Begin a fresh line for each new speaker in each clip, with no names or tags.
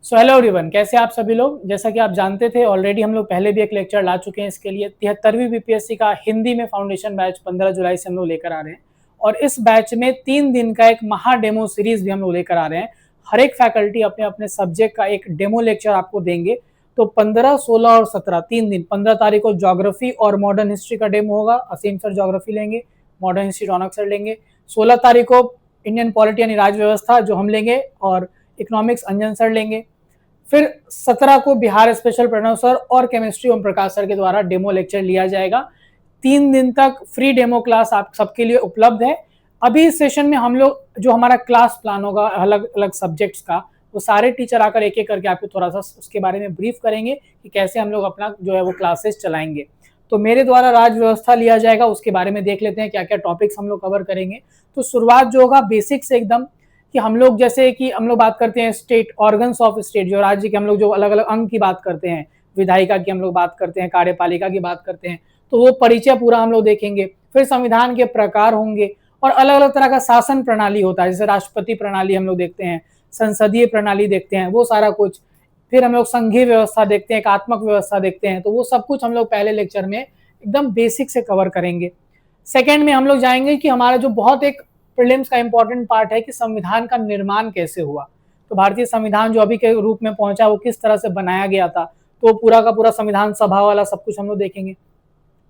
So hello everyone, कैसे आप सभी लोग। जैसा कि आप जानते थे ऑलरेडी हम लोग पहले भी एक लेक्चर ला चुके हैं इसके लिए। 73वीं बीपीएससी का हिंदी में फाउंडेशन बैच 15 जुलाई से हम लोग लेकर आ रहे हैं और इस बैच में 3 दिन का एक महा डेमो सीरीज भी हम लोग लेकर आ रहे हैं। हर एक फैकल्टी अपने अपने सब्जेक्ट का एक डेमो लेक्चर आपको देंगे। तो 15, 16 और 17 3 दिन, 15 तारीख को ज्योग्राफी और मॉडर्न हिस्ट्री का डेमो होगा। असीम सर ज्योग्राफी लेंगे, मॉडर्न हिस्ट्री रौनक सर लेंगे। 16 तारीख को इंडियन पॉलिटी यानी राज्य व्यवस्था जो हम लेंगे और इकोनॉमिक्स अंजन सर लेंगे। फिर 17 को बिहार स्पेशल प्रणव सर और केमिस्ट्री ओम प्रकाश सर के द्वारा डेमो लेक्चर लिया जाएगा। 3 दिन तक फ्री डेमो क्लास आप सबके लिए उपलब्ध है। अभी इस सेशन में हम लोग जो हमारा क्लास प्लान होगा अलग अलग सब्जेक्ट्स का, वो सारे टीचर आकर एक एक करके आपको थोड़ा सा उसके बारे में ब्रीफ करेंगे कि कैसे हम लोग अपना जो है वो क्लासेस चलाएंगे। तो मेरे द्वारा राज्य व्यवस्था लिया जाएगा, उसके बारे में देख लेते हैं क्या क्या टॉपिक्स हम लोग कवर करेंगे। तो शुरुआत जो होगा बेसिक से एकदम, कि हम लोग जैसे कि हम लोग बात करते हैं स्टेट ऑर्गन्स ऑफ स्टेट, जो राज्य के हम लोग जो अलग अलग अंग की बात करते हैं, विधायिका की हम लोग बात करते हैं, कार्यपालिका की बात करते हैं, तो वो परिचय पूरा हम लोग देखेंगे। फिर संविधान के प्रकार होंगे और अलग अलग तरह का शासन प्रणाली होता है, जैसे राष्ट्रपति प्रणाली हम लोग देखते हैं, संसदीय प्रणाली देखते हैं, वो सारा कुछ। फिर हम लोग संघीय व्यवस्था देखते हैं, एकात्मक व्यवस्था देखते हैं, तो वो सब कुछ हम लोग पहले लेक्चर में एकदम बेसिक से कवर करेंगे। सेकेंड में हम लोग जाएंगे कि हमारा जो बहुत एक प्रीलिम्स का इंपॉर्टेंट पार्ट है कि संविधान का निर्माण कैसे हुआ। तो भारतीय संविधान जो अभी के रूप में पहुंचा वो किस तरह से बनाया गया था, तो पूरा का पूरा संविधान सभा वाला सब कुछ हम लोग देखेंगे।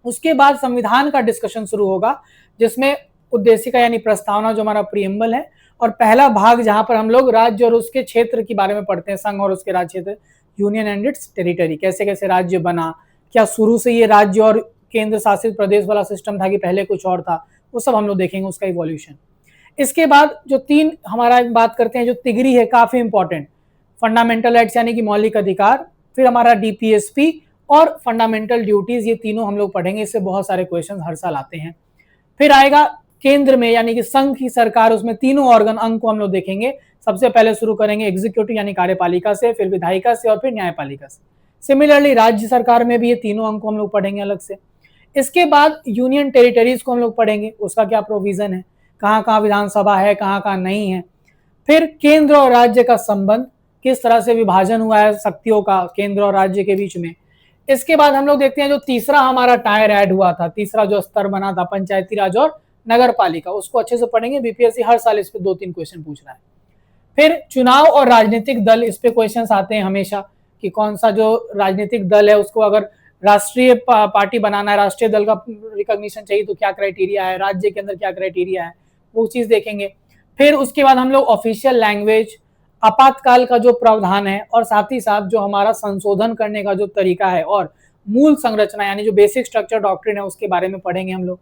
उसके बाद संविधान का डिस्कशन शुरू होगा, जिसमें उद्देशिका यानी प्रस्तावना जो हमारा प्रीएम्बल है, और पहला भाग जहां पर हम लोग राज्य और उसके क्षेत्र के बारे में पढ़ते हैं, संघ और उसके राज्य क्षेत्र, यूनियन एंड इट्स टेरिटरी, कैसे कैसे राज्य बना, क्या शुरू से ये राज्य और केंद्र शासित प्रदेश वाला सिस्टम था कि पहले कुछ और था, वो सब हम लोग देखेंगे, उसका इवोल्यूशन। इसके बाद जो 3 हमारा बात करते हैं, जो तिगरी है काफी इंपॉर्टेंट, फंडामेंटल राइट्स यानी कि मौलिक अधिकार, फिर हमारा डीपीएसपी और फंडामेंटल ड्यूटीज, ये तीनों हम लोग पढ़ेंगे। इससे बहुत सारे क्वेश्चन हर साल आते हैं। फिर आएगा केंद्र में यानी कि संघ की सरकार, उसमें तीनों ऑर्गन अंग को हम लोग देखेंगे। सबसे पहले शुरू करेंगे एग्जीक्यूटिव यानी कार्यपालिका से, फिर विधायिका से और फिर न्यायपालिका से। सिमिलरली राज्य सरकार में भी ये तीनों अंग को हम लोग पढ़ेंगे अलग से। इसके बाद यूनियन टेरिटरीज को हम लोग पढ़ेंगे, उसका क्या प्रोविजन है, कहाँ कहाँ विधानसभा है, कहाँ कहाँ नहीं है। फिर केंद्र और राज्य का संबंध, किस तरह से विभाजन हुआ है शक्तियों का केंद्र और राज्य के बीच में। इसके बाद हम लोग देखते हैं जो तीसरा हमारा टायर ऐड हुआ था, तीसरा जो स्तर बना था पंचायती राज और नगर पालिका, उसको अच्छे से पढ़ेंगे। बीपीएससी हर साल इस पे 2-3 क्वेश्चन पूछ रहा है। फिर चुनाव और राजनीतिक दल, इस पे क्वेश्चन आते हैं हमेशा कि कौन सा जो राजनीतिक दल है उसको अगर राष्ट्रीय पार्टी बनाना है, राष्ट्रीय दल का रिकॉग्निशन चाहिए तो क्या क्राइटेरिया है, राज्य के अंदर क्या क्राइटेरिया है, वो चीज देखेंगे। फिर उसके बाद हम लोग ऑफिशियल लैंग्वेज, आपातकाल का जो प्रावधान है और साथ ही साथ जो हमारा संशोधन करने का जो तरीका है और मूल संरचना यानी जो बेसिक स्ट्रक्चर डॉक्ट्रिन है उसके बारे में पढ़ेंगे हम लोग।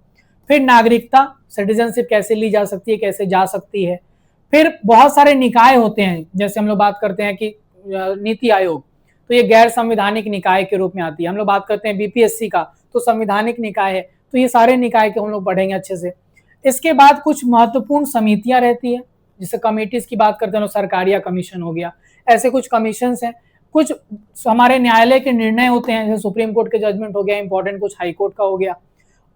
फिर नागरिकता, सिटीजनशिप कैसे ली जा सकती है, कैसे जा सकती है। फिर बहुत सारे निकाय होते हैं, जैसे हम लोग बात करते हैं कि नीति आयोग, तो ये गैर संवैधानिक निकाय के रूप में आती है। हम लोग बात करते हैं बीपीएससी का, तो संवैधानिक निकाय है, तो ये सारे निकाय के हम लोग पढ़ेंगे अच्छे से। इसके बाद कुछ महत्वपूर्ण समितियां रहती है, जिसे कमिटीज की बात करते हैं, सरकारिया कमीशन हो गया, ऐसे कुछ कमीशन हैं। कुछ हमारे न्यायालय के निर्णय होते हैं, जैसे सुप्रीम कोर्ट के जजमेंट हो गया इंपॉर्टेंट, कुछ हाई कोर्ट का हो गया।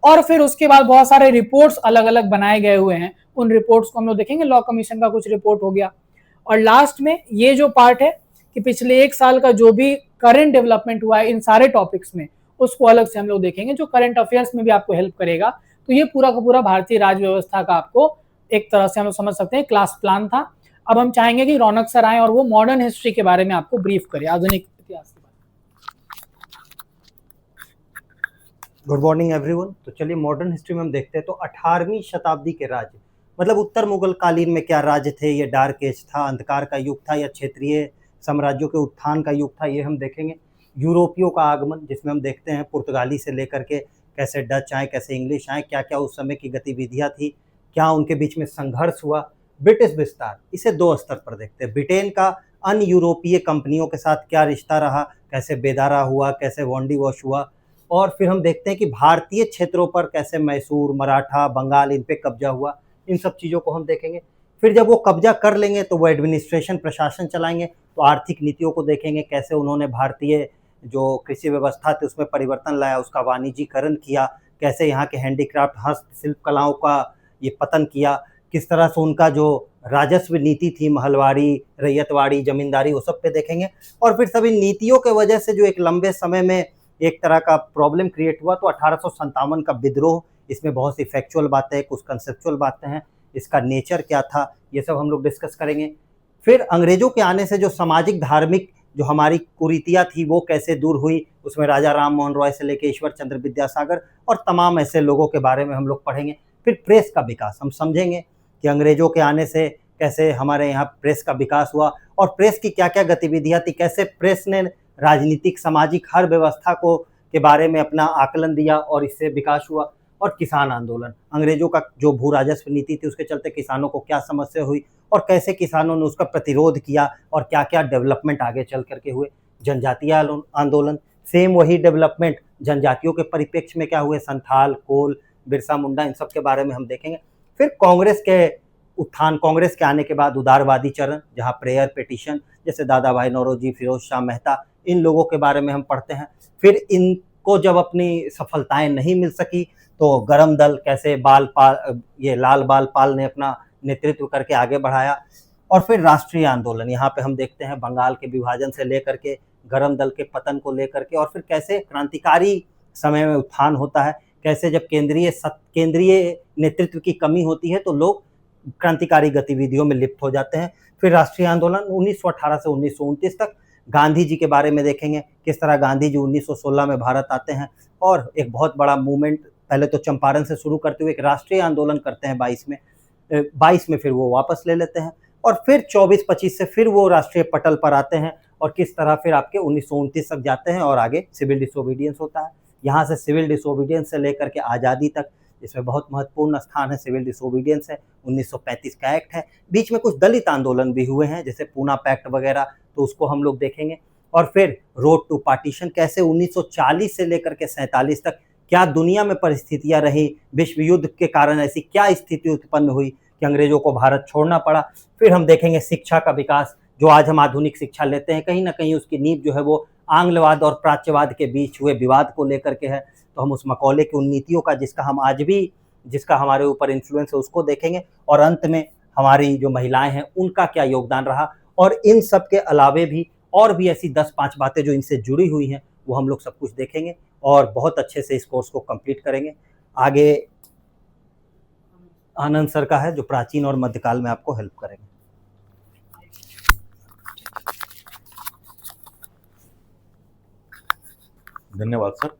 और फिर उसके बाद बहुत सारे रिपोर्ट्स अलग अलग बनाए गए हुए हैं, उन रिपोर्ट्स को हम लोग देखेंगे। लॉ कमीशन का कुछ रिपोर्ट हो गया। और लास्ट में ये जो पार्ट है कि पिछले 1 साल का जो भी करंट डेवलपमेंट हुआ है इन सारे टॉपिक्स में, उसको अलग से हम लोग देखेंगे, जो करंट अफेयर्स में भी आपको हेल्प करेगा। तो ये पूरा का पूरा भारतीय राज्य व्यवस्था का आपको एक तरह से हम लोग समझ सकते हैं क्लास प्लान था। अब हम चाहेंगे कि रौनक सर आए और वो मॉडर्न हिस्ट्री के बारे में आपको ब्रीफ करें, आधुनिक इतिहास के बारे में।
Good morning everyone. तो चलिए मॉडर्न हिस्ट्री में हम देखते हैं तो 18वीं शताब्दी के राज्य, मतलब उत्तर मुगल कालीन में क्या राज्य थे, ये डार्क एज था, अंधकार का युग था, या क्षेत्रीय साम्राज्यों के उत्थान का युग था, ये हम देखेंगे। यूरोपियों का आगमन, जिसमें हम देखते हैं पुर्तगाली से लेकर के कैसे डच आए, कैसे इंग्लिश आए, क्या क्या उस समय की गतिविधियाँ थी, क्या उनके बीच में संघर्ष हुआ। ब्रिटिश विस्तार, इसे 2 स्तर पर देखते हैं। ब्रिटेन का अन्य यूरोपीय कंपनियों के साथ क्या रिश्ता रहा, कैसे बेदारा हुआ, कैसे वॉन्डी वॉश हुआ। और फिर हम देखते हैं कि भारतीय क्षेत्रों पर कैसे मैसूर, मराठा, बंगाल, इन पे कब्जा हुआ। इन सब चीज़ों को हम देखेंगे। फिर जब वो कब्जा कर लेंगे तो वो एडमिनिस्ट्रेशन, प्रशासन चलाएंगे, तो आर्थिक नीतियों को देखेंगे, कैसे उन्होंने भारतीय जो कृषि व्यवस्था थी उसमें परिवर्तन लाया, उसका वाणिज्यीकरण किया, कैसे यहाँ के हैंडीक्राफ्ट, हस्तशिल्प कलाओं का ये पतन किया, किस तरह से उनका जो राजस्व नीति थी, महलवाड़ी, रैयतवाड़ी, जमींदारी, वो सब पे देखेंगे। और फिर सभी नीतियों के वजह से जो एक लंबे समय में एक तरह का प्रॉब्लम क्रिएट हुआ, तो 1857 का विद्रोह, इसमें बहुत सी फैक्चुअल बातें, कुछ कंसेप्चुअल बातें हैं, इसका नेचर क्या था, ये सब हम लोग डिस्कस करेंगे। फिर अंग्रेजों के आने से जो सामाजिक धार्मिक जो हमारी कुरीतियाँ थी वो कैसे दूर हुई, उसमें राजा राम मोहन रॉय से लेकर ईश्वर चंद्र विद्यासागर और तमाम ऐसे लोगों के बारे में हम लोग पढ़ेंगे। फिर प्रेस का विकास हम समझेंगे कि अंग्रेजों के आने से कैसे हमारे यहाँ प्रेस का विकास हुआ और प्रेस की क्या क्या गतिविधियाँ थी, कैसे प्रेस ने राजनीतिक, सामाजिक हर व्यवस्था को के बारे में अपना आकलन दिया और इससे विकास हुआ। और किसान आंदोलन, अंग्रेजों का जो भू राजस्व नीति थी उसके चलते किसानों को क्या समस्या हुई और कैसे किसानों ने उसका प्रतिरोध किया और क्या क्या डेवलपमेंट आगे चल करके हुए। जनजातीय आंदोलन, सेम वही डेवलपमेंट जनजातियों के परिप्रेक्ष्य में क्या हुए, संथाल, कोल, बिरसा मुंडा, इन सब के बारे में हम देखेंगे। फिर कांग्रेस के उत्थान, कांग्रेस के आने के बाद उदारवादी चरण, जहाँ प्रेयर पिटीशन, जैसे दादा भाई नौरोजी, फिरोज शाह मेहता, इन लोगों के बारे में हम पढ़ते हैं। फिर इनको जब अपनी सफलताएं नहीं मिल सकी तो गरम दल, कैसे ये लाल बाल पाल ने अपना नेतृत्व करके आगे बढ़ाया। और फिर राष्ट्रीय आंदोलन, यहाँ पे हम देखते हैं बंगाल के विभाजन से लेकर के गरम दल के पतन को लेकर के, और फिर कैसे क्रांतिकारी समय में उत्थान होता है, कैसे जब केंद्रीय नेतृत्व की कमी होती है तो लोग क्रांतिकारी गतिविधियों में लिप्त हो जाते हैं। फिर राष्ट्रीय आंदोलन 1918 से 1929 तक, गांधी जी के बारे में देखेंगे, किस तरह गांधी जी 1916 में भारत आते हैं और एक बहुत बड़ा मूवमेंट, पहले तो चंपारण से शुरू करते हुए एक राष्ट्रीय आंदोलन करते हैं 22 में फिर वो वापस ले लेते हैं और फिर 24-25 से फिर वो राष्ट्रीय पटल पर आते हैं और किस तरह फिर आपके 1929 तक जाते हैं और आगे सिविल डिसोबीडियंस होता है। यहाँ से सिविल डिसोबीडियंस से लेकर के आज़ादी तक, इसमें बहुत महत्वपूर्ण स्थान है सिविल डिसोबीडियंस है। 1935 का एक्ट है, बीच में कुछ दलित आंदोलन भी हुए हैं जैसे पूना पैक्ट वगैरह, तो उसको हम लोग देखेंगे। और फिर रोड टू पार्टीशन, कैसे 1940 से लेकर के 47 तक क्या दुनिया में परिस्थितियां रही, विश्व युद्ध के कारण ऐसी क्या स्थिति उत्पन्न हुई कि अंग्रेजों को भारत छोड़ना पड़ा। फिर हम देखेंगे शिक्षा का विकास, जो आज हम आधुनिक शिक्षा लेते हैं, कहीं ना कहीं उसकी नींव जो है वो आंग्लवाद और प्राच्यवाद के बीच हुए विवाद को लेकर के है। तो हम उस मकौले की उन नीतियों का जिसका हमारे ऊपर इन्फ्लुएंस है उसको देखेंगे। और अंत में हमारी जो महिलाएं हैं उनका क्या योगदान रहा, और इन सब के अलावे भी और भी ऐसी 10-5 बातें जो इनसे जुड़ी हुई हैं वो हम लोग सब कुछ देखेंगे और बहुत अच्छे से इस कोर्स को कंप्लीट करेंगे। आगे आनंद सर का है जो प्राचीन और मध्यकाल में आपको हेल्प करेंगे।
धन्यवाद सर।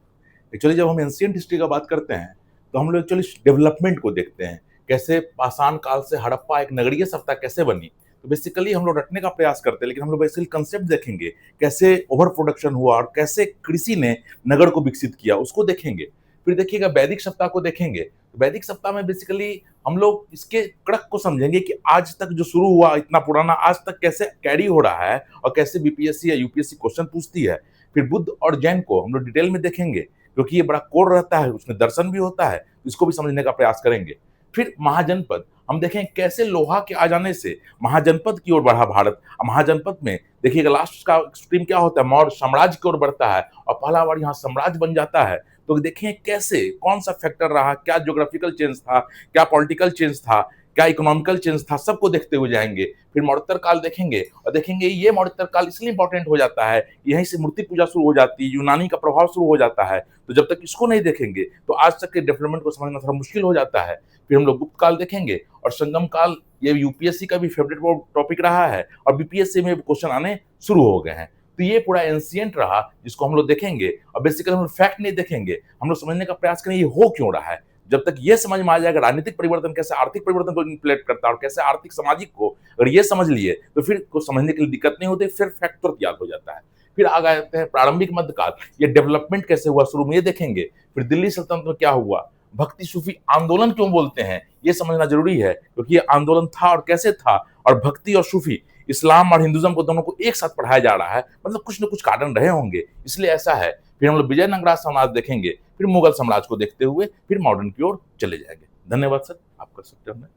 एक्चुअली जब हम एंशिएंट हिस्ट्री का बात करते हैं तो हम लोग एक्चुअली डेवलपमेंट को देखते हैं, कैसे पाषाण काल से हड़प्पा एक नगरीय सत्ता कैसे बनी। तो बेसिकली हम लोग रटने का प्रयास करते हैं, लेकिन हम लोग बेसिकली कंसेप्ट देखेंगे, कैसे ओवर प्रोडक्शन हुआ और कैसे कृषि ने नगर को विकसित किया उसको देखेंगे। फिर देखिएगा वैदिक सत्ता को देखेंगे, तो वैदिक सत्ता में बेसिकली हम लोग इसके कड़क को समझेंगे कि आज तक जो शुरू हुआ इतना पुराना आज तक कैसे कैरी हो रहा है और कैसे बीपीएससी या यूपीएससी क्वेश्चन पूछती है। फिर बुद्ध और जैन को हम लोग डिटेल में देखेंगे, क्योंकि ये बड़ा कोर रहता है, उसमें दर्शन भी होता है, इसको भी समझने का प्रयास करेंगे। फिर महाजनपद हम देखें कैसे लोहा के आ जाने से महाजनपद की ओर बढ़ा भारत। महाजनपद में देखिएगा लास्ट का स्ट्रीम क्या होता है, मौर्य साम्राज्य की ओर बढ़ता है और पहला बार यहाँ साम्राज्य बन जाता है। तो देखें कैसे कौन सा फैक्टर रहा, क्या ज्योग्राफिकल चेंज था, क्या पॉलिटिकल चेंज था, क्या इकोनॉमिकल चेंज था, सबको देखते हुए जाएंगे। फिर मौर्योत्तर काल देखेंगे और देखेंगे ये मौर्योत्तर काल इसलिए इंपॉर्टेंट हो जाता है, यहीं से मूर्ति पूजा शुरू हो जाती है, यूनानी का प्रभाव शुरू हो जाता है। तो जब तक इसको नहीं देखेंगे तो आज तक के डेवलपमेंट को समझना थोड़ा मुश्किल हो जाता है। फिर हम लोग गुप्त काल देखेंगे और संगम काल, ये यूपीएससी का भी फेवरेट टॉपिक रहा है और बीपीएससी में क्वेश्चन आने शुरू हो गए हैं। तो ये पूरा एंशिएंट रहा जिसको हम लोग देखेंगे और बेसिकली हम लोग फैक्ट नहीं देखेंगे, हम लोग समझने का प्रयास करेंगे ये हो क्यों रहा है। जब तक ये समझ में आ जाएगा राजनीतिक परिवर्तन कैसे आर्थिक परिवर्तन को इन्फ्लेट करता है और कैसे आर्थिक सामाजिक को, अगर ये समझ लिए तो फिर को समझने के लिए दिक्कत नहीं होती, फिर फैक्ट तुरंत याद हो जाता है। फिर आ जाते हैं प्रारंभिक मध्यकाल, ये डेवलपमेंट कैसे हुआ शुरू में ये देखेंगे। फिर दिल्ली सल्तनत में क्या हुआ, भक्ति सूफी आंदोलन क्यों बोलते हैं ये समझना जरूरी है, क्योंकि ये आंदोलन था और कैसे था, और भक्ति और सूफी, इस्लाम और हिंदुज्म को दोनों को एक साथ पढ़ाया जा रहा है, मतलब कुछ न कुछ कारण रहे होंगे, इसलिए ऐसा है। फिर हम लोग विजयनगरा साम्राज्य देखेंगे, फिर मुगल साम्राज्य को देखते हुए फिर मॉडर्न की ओर चले जाएंगे। धन्यवाद सर, आप कर सकते हैं।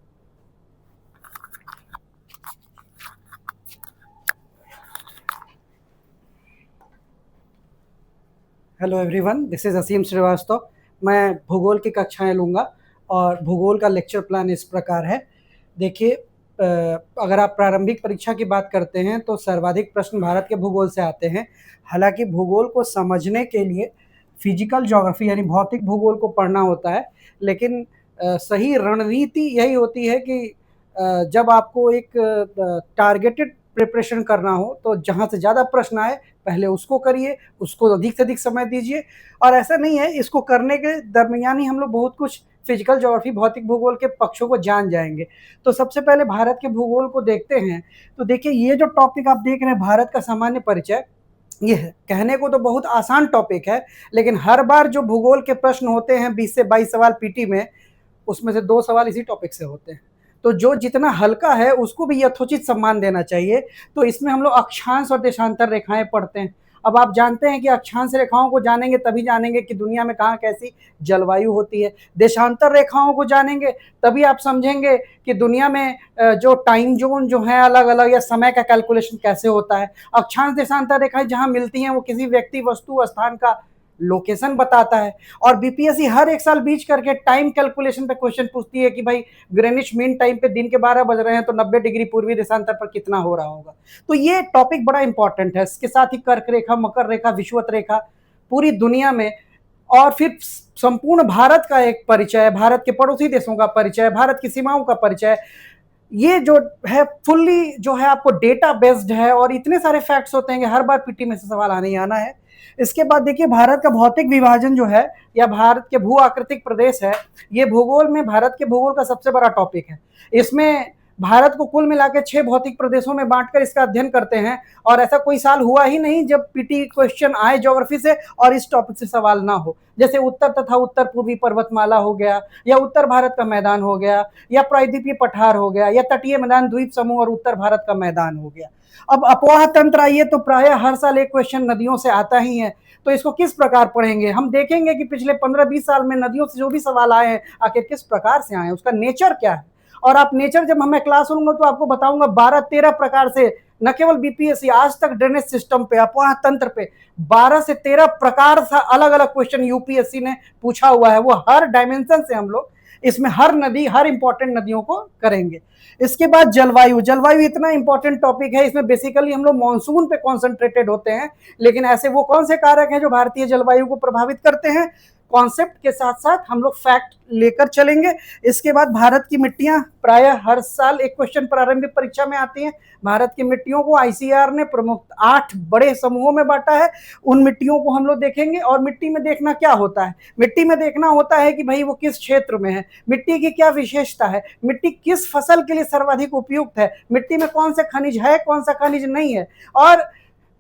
हेलो एवरीवन, दिस इज़ असीम श्रीवास्तव। मैं भूगोल की कक्षाएं लूँगा और भूगोल का लेक्चर प्लान इस प्रकार है। देखिए, अगर आप प्रारंभिक परीक्षा की बात करते हैं तो सर्वाधिक प्रश्न भारत के भूगोल से आते हैं। हालांकि भूगोल को समझने के लिए फिजिकल ज्योग्राफी यानी भौतिक भूगोल को पढ़ना होता है, लेकिन सही रणनीति यही होती है कि जब आपको एक टारगेटेड प्रिपरेशन करना हो तो जहाँ से ज़्यादा प्रश्न आए पहले उसको करिए, उसको अधिक से अधिक समय दीजिए। और ऐसा नहीं है, इसको करने के दरमियान ही हम लोग बहुत कुछ फिजिकल ज्योग्राफी भौतिक भूगोल के पक्षों को जान जाएंगे। तो सबसे पहले भारत के भूगोल को देखते हैं। तो देखिए, ये जो टॉपिक आप देख रहे हैं भारत का सामान्य परिचय, ये कहने को तो बहुत आसान टॉपिक है, लेकिन हर बार जो भूगोल के प्रश्न होते हैं 20 से 22 सवाल पीटी में, उसमें से 2 सवाल इसी टॉपिक से होते हैं। तो जो जितना हल्का है उसको भी यथोचित सम्मान देना चाहिए। तो इसमें हम लोग अक्षांश और देशांतर रेखाएं पढ़ते हैं। अब आप जानते हैं कि अक्षांश रेखाओं को जानेंगे तभी जानेंगे कि दुनिया में कहाँ कैसी जलवायु होती है। देशांतर रेखाओं को जानेंगे तभी आप समझेंगे कि दुनिया में जो टाइम जोन जो है अलग अलग, या समय का कैलकुलेशन कैसे होता है। अक्षांश देशांतर रेखाएं जहाँ मिलती हैं वो किसी व्यक्ति, वस्तु, स्थान का लोकेशन बताता है। और बीपीएससी हर एक साल बीच करके टाइम कैलकुलेशन पे क्वेश्चन पूछती है कि भाई ग्रीनिच मीन टाइम पे दिन के 12 बज रहे हैं तो 90 डिग्री पूर्वी देशांतर पर कितना हो रहा होगा। तो ये टॉपिक बड़ा इंपॉर्टेंट है। इसके साथ ही कर्क रेखा, मकर रेखा, विषुवत रेखा, पूरी दुनिया में, और फिर संपूर्ण भारत का एक परिचय, भारत के पड़ोसी देशों का परिचय, भारत की सीमाओं का परिचय। ये जो है फुल्ली जो है आपको डेटा बेस्ड है, और इतने सारे फैक्ट्स होते हैं कि हर बार पीटी में से सवाल आने ही आना है। इसके बाद देखिए, भारत का भौतिक विभाजन जो है, या भारत के भू आकृतिक प्रदेश है, ये भूगोल में भारत के भूगोल का सबसे बड़ा टॉपिक है। इसमें भारत को कुल मिला के 6 भौतिक प्रदेशों में बांटकर इसका अध्ययन करते हैं। और ऐसा कोई साल हुआ ही नहीं जब पीटी क्वेश्चन आए ज्योग्राफी से और इस टॉपिक से सवाल ना हो। जैसे उत्तर तथा उत्तर पूर्वी पर्वतमाला हो गया, या उत्तर भारत का मैदान हो गया, या प्रायद्वीपीय पठार हो गया, या तटीय मैदान, द्वीप समूह और उत्तर भारत का मैदान हो गया। अब अपवाह तंत्र आइए तो प्रायः हर साल एक क्वेश्चन नदियों से आता ही है। तो इसको किस प्रकार पढ़ेंगे? हम देखेंगे कि पिछले 15-20 साल में नदियों से जो भी सवाल आए हैं आखिर किस प्रकार से आए हैं, उसका नेचर क्या है। और आप नेचर, जब मैं क्लास लूंगा तो आपको बताऊंगा 12-13 प्रकार से, न केवल बीपीएससी, आज तक ड्रेनेज सिस्टम पे, अपवाह तंत्र पे 12 से 13 प्रकार से अलग अलग क्वेश्चन यूपीएससी ने पूछा हुआ है। वो हर डायमेंशन से हम लोग इसमें हर नदी, हर इंपॉर्टेंट नदियों को करेंगे। इसके बाद जलवायु। जलवायु इतना इंपॉर्टेंट टॉपिक है, इसमें बेसिकली हम लोग मॉनसून पे कॉन्सेंट्रेटेड होते हैं। लेकिन ऐसे वो कौन से कारक हैं जो भारतीय जलवायु को प्रभावित करते हैं, कॉन्सेप्ट के साथ साथ हम लोग फैक्ट लेकर चलेंगे। इसके बाद भारत की मिट्टियां, प्रायः हर साल एक क्वेश्चन प्रारंभिक परीक्षा में आती हैं। भारत की मिट्टियों को आईसीआर ने प्रमुख 8 बड़े समूहों में बांटा है। उन मिट्टियों को हम लोग देखेंगे। और मिट्टी में देखना क्या होता है? मिट्टी में देखना होता है कि भाई वो किस क्षेत्र में है, मिट्टी की क्या विशेषता है, मिट्टी किस फसल के लिए सर्वाधिक उपयुक्त है, मिट्टी में कौन से खनिज है, कौन सा खनिज नहीं है, और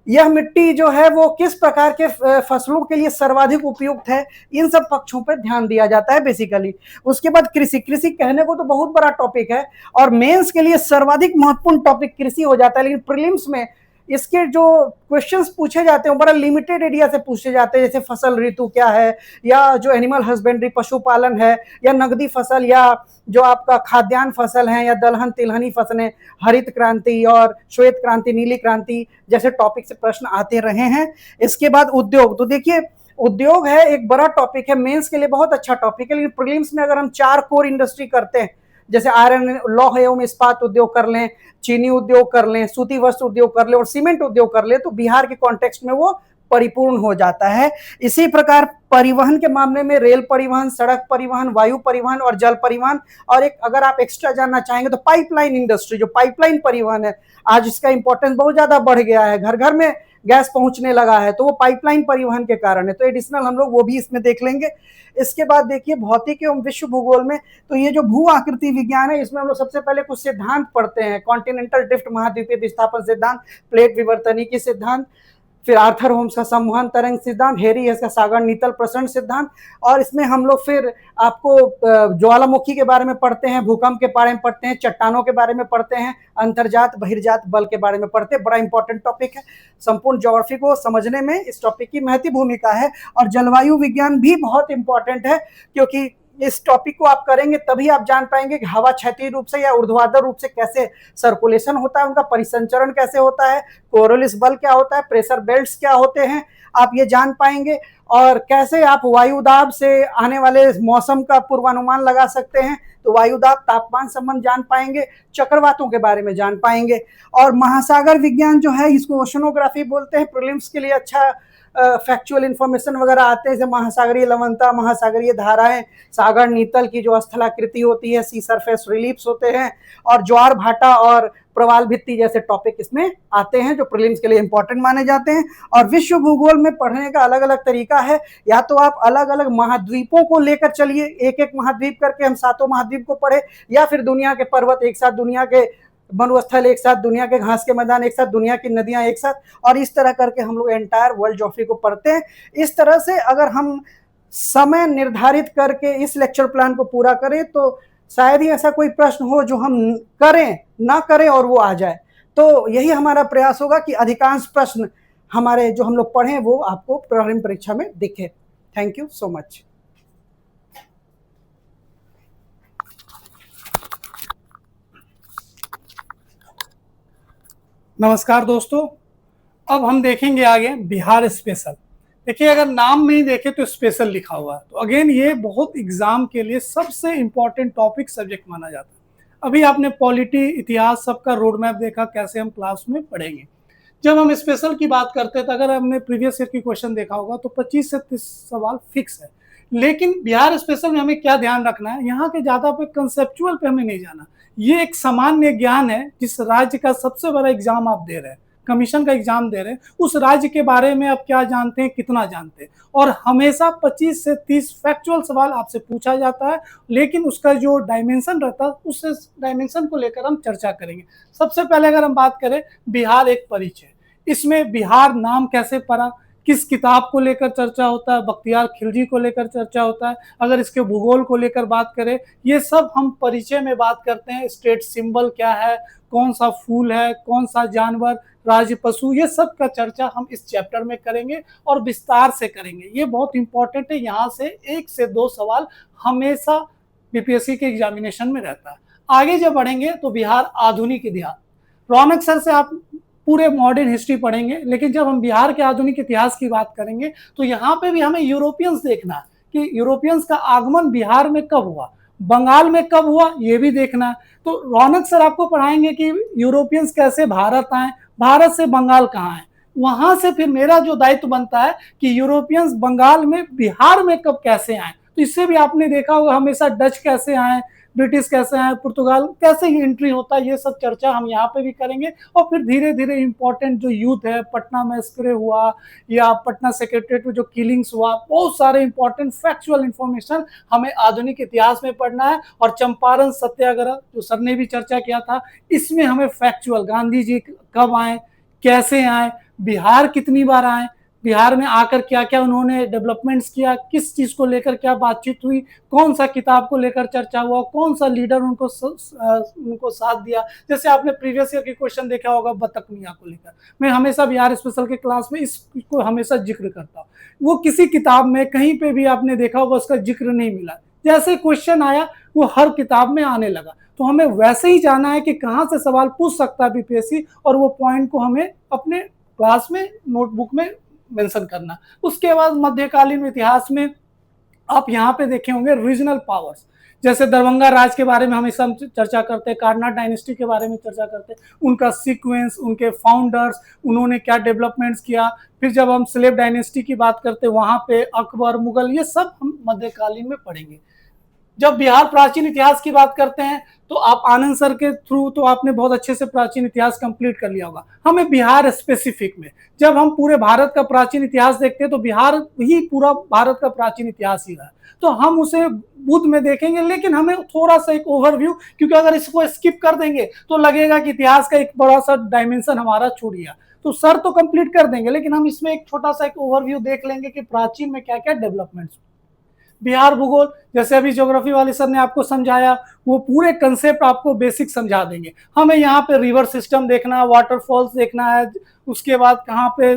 यह मिट्टी जो है वो किस प्रकार के फसलों के लिए सर्वाधिक उपयुक्त है। इन सब पक्षों पर ध्यान दिया जाता है बेसिकली। उसके बाद कृषि। कृषि कहने को तो बहुत बड़ा टॉपिक है और मेंस के लिए सर्वाधिक महत्वपूर्ण टॉपिक कृषि हो जाता है, लेकिन प्रीलिम्स में इसके जो क्वेश्चंस पूछे जाते हैं बड़ा लिमिटेड एरिया से पूछे जाते हैं। जैसे फसल ऋतु क्या है, या जो एनिमल हस्बेंड्री पशुपालन है, या नगदी फसल, या जो आपका खाद्यान्न फसल है, या दलहन तिलहनी फसलें, हरित क्रांति और श्वेत क्रांति, नीली क्रांति जैसे टॉपिक से प्रश्न आते रहे हैं। इसके बाद उद्योग। तो देखिए, उद्योग है एक बड़ा टॉपिक है, मेंस के लिए बहुत अच्छा टॉपिक है, लेकिन प्रीलिम्स में अगर हम 4 कोर इंडस्ट्री करते हैं, जैसे आयरन, लौह एवं इस्पात उद्योग कर लें, चीनी उद्योग कर लें, सूती वस्त्र उद्योग कर लें और सीमेंट उद्योग कर लें, तो बिहार के कॉन्टेक्स्ट में वो परिपूर्ण हो जाता है। इसी प्रकार परिवहन के मामले में रेल परिवहन, सड़क परिवहन, वायु परिवहन और जल परिवहन। और एक अगर आप एक्स्ट्रा जानना चाहेंगे तो पाइपलाइन इंडस्ट्री, जो पाइपलाइन परिवहन है, आज इसका इंपॉर्टेंस बहुत ज्यादा बढ़ गया है, घर घर में गैस पहुंचने लगा है, तो वो पाइपलाइन परिवहन के कारण है। तो एडिशनल हम लोग वो भी इसमें देख लेंगे। इसके बाद देखिए, भौतिक एवं विश्व भूगोल में तो ये जो भू आकृति विज्ञान है, इसमें हम लोग सबसे पहले कुछ सिद्धांत पढ़ते हैं। कॉन्टिनेंटल ड्रिफ्ट महाद्वीपीय विस्थापन सिद्धांत, प्लेट विवर्तनिकी सिद्धांत, फिर आर्थर होम्स का संवहन तरंग सिद्धांत, हेरी हेस का सागर नीतल प्रसरण सिद्धांत। और इसमें हम लोग फिर आपको ज्वालामुखी के बारे में पढ़ते हैं, भूकंप के बारे में पढ़ते हैं, चट्टानों के बारे में पढ़ते हैं, अंतर्जात बहिर्जात बल के बारे में पढ़ते हैं। बड़ा इंपॉर्टेंट टॉपिक है, संपूर्ण ज्योग्राफी को समझने में इस टॉपिक की महती भूमिका है। और जलवायु विज्ञान भी बहुत इंपॉर्टेंट है, क्योंकि इस टॉपिक को आप करेंगे तभी आप जान पाएंगे कि हवा क्षैतिज रूप से या ऊर्ध्वाधर रूप से कैसे सर्कुलेशन होता है, उनका परिसंचरण कैसे होता है, कोरोलिस बल क्या होता है, प्रेशर बेल्ट्स क्या होते हैं, आप ये जान पाएंगे। और कैसे आप वायुदाब से आने वाले मौसम का पूर्वानुमान लगा सकते हैं, तो वायुदाब, तापमान संबंध जान पाएंगे, चक्रवातों के बारे में जान पाएंगे। और महासागर विज्ञान जो है इसको ओशनोग्राफी बोलते हैं। प्रीलिम्स के लिए अच्छा फैक्चुअल इंफॉर्मेशन वगैरह आते हैं, जैसे महासागरीय लवणता, महासागरीय धाराएं, सागर नीतल की जो स्थलाकृति होती है, सी सरफेस रिलीफ्स होते हैं, और ज्वार भाटा और प्रवाल भित्ति जैसे टॉपिक इसमें आते हैं जो प्रीलिम्स के लिए इंपॉर्टेंट माने जाते हैं। और विश्व भूगोल में पढ़ने का अलग अलग तरीका है, या तो आप अलग अलग महाद्वीपों को लेकर चलिए, एक एक महाद्वीप करके हम 7 महाद्वीप को पढ़े, या फिर दुनिया के पर्वत एक साथ, दुनिया के मरुस्थल एक साथ, दुनिया के घास के मैदान एक साथ, दुनिया की नदियां एक साथ, और इस तरह करके हम लोग एंटायर वर्ल्ड ज्योग्राफी को पढ़ते हैं। इस तरह से अगर हम समय निर्धारित करके इस लेक्चर प्लान को पूरा करें तो शायद ही ऐसा कोई प्रश्न हो जो हम करें ना करें और वो आ जाए। तो यही हमारा प्रयास होगा कि अधिकांश प्रश्न हमारे जो हम लोग पढ़ें वो आपको प्रारंभिक परीक्षा में दिखे। Thank you so much.
नमस्कार दोस्तों, अब हम देखेंगे आगे बिहार स्पेशल। देखिए, अगर नाम में ही देखें तो स्पेशल लिखा हुआ है, तो अगेन ये बहुत एग्जाम के लिए सबसे इम्पोर्टेंट टॉपिक सब्जेक्ट माना जाता है। अभी आपने पॉलिटी, इतिहास, सबका रोड मैप देखा कैसे हम क्लास में पढ़ेंगे। जब हम स्पेशल की बात करते हैं तो अगर हमने प्रीवियस ईयर की क्वेश्चन देखा होगा तो 25 से 30 सवाल फिक्स है। लेकिन बिहार स्पेशल में हमें क्या ध्यान रखना है, यहाँ के ज़्यादा पे कंसेप्चुअल पे हमें नहीं जाना। ये एक सामान्य ज्ञान है, जिस राज्य का सबसे बड़ा एग्जाम आप दे रहे हैं, कमीशन का एग्जाम दे रहे हैं, उस राज्य के बारे में आप क्या जानते हैं, कितना जानते हैं। और हमेशा 25 से 30 फैक्चुअल सवाल आपसे पूछा जाता है, लेकिन उसका जो डायमेंशन रहता है उस डायमेंशन को लेकर हम चर्चा करेंगे। सबसे पहले अगर हम बात करें, बिहार एक परिचय। इसमें बिहार नाम कैसे पड़ा, किस किताब को लेकर चर्चा होता है, बख्तियार खिलजी को लेकर चर्चा होता है। अगर इसके भूगोल को लेकर बात करें, ये सब हम परिचय में बात करते हैं। स्टेट सिंबल क्या है, कौन सा फूल है, कौन सा जानवर, राज्य पशु, ये सब का चर्चा हम इस चैप्टर में करेंगे और विस्तार से करेंगे। ये बहुत इंपॉर्टेंट है, यहाँ से 1 से 2 सवाल हमेशा बीपीएससी के एग्जामिनेशन में रहता है। आगे जब बढ़ेंगे तो बिहार आधुनिक इतिहास। रौनक सर से आप पूरे मॉडर्न हिस्ट्री पढ़ेंगे, लेकिन जब हम बिहार के आधुनिक इतिहास की बात करेंगे तो यहाँ पे भी हमें यूरोपियंस देखना है कि यूरोपियंस का आगमन बिहार में कब हुआ, बंगाल में कब हुआ, ये भी देखना है। तो रौनक सर आपको पढ़ाएंगे कि यूरोपियंस कैसे भारत आए, भारत से बंगाल कहाँ है। वहां से फिर मेरा जो दायित्व बनता है कि यूरोपियंस बंगाल में, बिहार में कब कैसे आए। तो इससे भी आपने देखा होगा हमेशा डच कैसे आए, ब्रिटिश कैसे आए, पुर्तगाल कैसे ही एंट्री होता है, ये सब चर्चा हम यहाँ पे भी करेंगे। और फिर धीरे धीरे इंपॉर्टेंट जो यूथ है, पटना मैस्करे हुआ या पटना सेक्रेटरीट में जो किलिंग्स हुआ, बहुत सारे इंपॉर्टेंट फैक्चुअल इंफॉर्मेशन हमें आधुनिक इतिहास में पढ़ना है। और चंपारण सत्याग्रह जो सर ने भी चर्चा किया था, इसमें हमें फैक्चुअल, गांधी जी कब आए, कैसे आए, बिहार कितनी बार आए, बिहार में आकर क्या क्या उन्होंने डेवलपमेंट्स किया, किस चीज को लेकर क्या बातचीत हुई, कौन सा किताब को लेकर चर्चा हुआ, कौन सा लीडर उनको साथ दिया। जैसे आपने प्रीवियस ईयर के क्वेश्चन देखा होगा बतख मियाँ को लेकर, मैं हमेशा बिहार स्पेशल के क्लास में इसको हमेशा जिक्र करता हूँ। वो किसी किताब में कहीं पे भी आपने देखा होगा उसका जिक्र नहीं मिला, जैसे क्वेश्चन आया वो हर किताब में आने लगा। तो हमें वैसे ही जाना है कि कहाँ से सवाल पूछ सकता है बीपीएससी, और वो पॉइंट को हमें अपने क्लास में नोटबुक में मेंशन करना। उसके बाद मध्यकालीन इतिहास में आप यहाँ पे देखे होंगे रीजनल पावर्स, जैसे दरभंगा राज के बारे में हमेशा चर्चा करते हैं, कार्नाट डायनेस्टी के बारे में चर्चा करते हैं, उनका सीक्वेंस, उनके फाउंडर्स, उन्होंने क्या डेवलपमेंट्स किया। फिर जब हम स्लेव डायनेस्टी की बात करते हैं, वहाँ पे अकबर, मुगल, ये सब हम मध्यकालीन में पढ़ेंगे। जब बिहार प्राचीन इतिहास की बात करते हैं तो आप आनंद सर के थ्रू तो आपने बहुत अच्छे से प्राचीन इतिहास कंप्लीट कर लिया होगा। हमें बिहार स्पेसिफिक में जब हम पूरे भारत का प्राचीन इतिहास देखते हैं तो बिहार ही पूरा भारत का प्राचीन इतिहास ही रहा, तो हम उसे बुद्ध में देखेंगे। लेकिन हमें थोड़ा सा एक ओवरव्यू, क्योंकि अगर इसको स्किप कर देंगे तो लगेगा कि इतिहास का एक बड़ा सा डायमेंशन हमारा छूट गया। तो सर तो कंप्लीट कर देंगे, लेकिन हम इसमें एक छोटा सा एक ओवरव्यू देख लेंगे कि प्राचीन में क्या क्या डेवलपमेंट्स। बिहार भूगोल, जैसे अभी ज्योग्राफी वाले सर ने आपको समझाया, वो पूरे कंसेप्ट आपको बेसिक समझा देंगे। हमें यहाँ पे रिवर सिस्टम देखना है, वाटरफॉल्स देखना है, उसके बाद कहाँ पे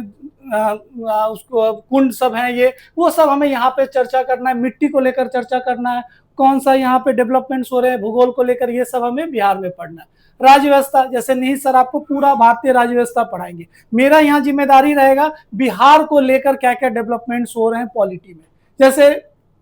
उसको कुंड सब हैं, ये वो सब हमें यहाँ पे चर्चा करना है। मिट्टी को लेकर चर्चा करना है, कौन सा यहाँ पे डेवलपमेंट्स हो रहे हैं भूगोल को लेकर, ये सब हमें बिहार में पढ़ना है। राज्य व्यवस्था, जैसे निहित सर आपको पूरा भारतीय राज्य व्यवस्था पढ़ाएंगे। मेरा यहाँ जिम्मेदारी रहेगा बिहार को लेकर क्या क्या डेवलपमेंट्स हो रहे हैं पॉलिटी में। जैसे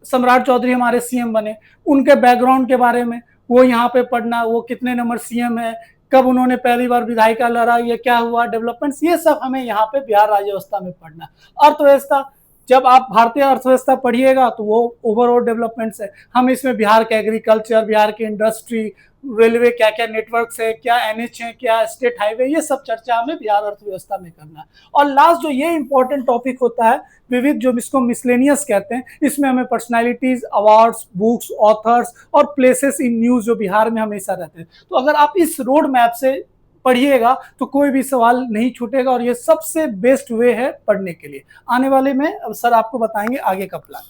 सम्राट चौधरी हमारे सीएम बने, उनके बैकग्राउंड के बारे में, वो यहाँ पे पढ़ना, वो कितने नंबर सीएम है, कब उन्होंने पहली बार विधायिका लड़ा, ये क्या हुआ डेवलपमेंट्स, ये सब हमें यहाँ पे बिहार राज्य व्यवस्था में पढ़ना। अर्थव्यवस्था, जब आप भारतीय अर्थव्यवस्था पढ़िएगा तो वो ओवरऑल डेवलपमेंट्स है। हम इसमें बिहार के एग्रीकल्चर, बिहार की इंडस्ट्री, रेलवे, क्या क्या नेटवर्क्स है, क्या एनएच है, क्या स्टेट हाईवे, ये सब चर्चा हमें बिहार अर्थव्यवस्था में करना है। और लास्ट जो ये इंपॉर्टेंट टॉपिक होता है विविध, जो इसको मिसलेनियस कहते हैं, इसमें हमें पर्सनालिटीज, अवार्ड्स, बुक्स, ऑथर्स और प्लेसेस इन न्यूज जो बिहार में हमेशा रहते हैं। तो अगर आप इस रोड मैप से पढ़िएगा तो कोई भी सवाल नहीं छूटेगा और ये सबसे बेस्ट वे है पढ़ने के लिए। आने वाले में अब सर आपको बताएंगे आगे का प्लान।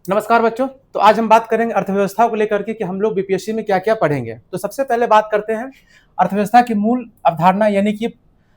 नमस्कार बच्चों, तो आज हम बात करेंगे अर्थव्यवस्था को लेकर के कि हम लोग बीपीएससी में क्या क्या पढ़ेंगे। तो सबसे पहले बात करते हैं अर्थव्यवस्था की मूल अवधारणा, यानी कि